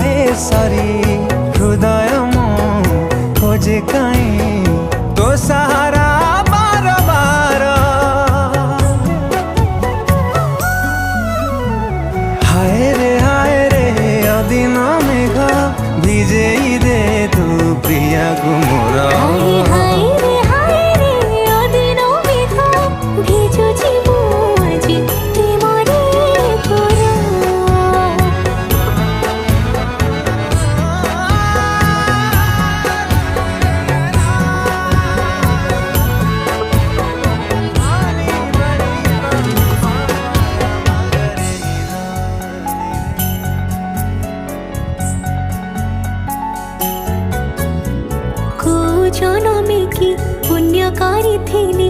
हाय सरी हृदय मो खोजे कहीं तो सहारा बार बार हाय रे अदिन मेघ भिजे दे तू प्रिया गुमरा जनमे की पुण्यकारी थिली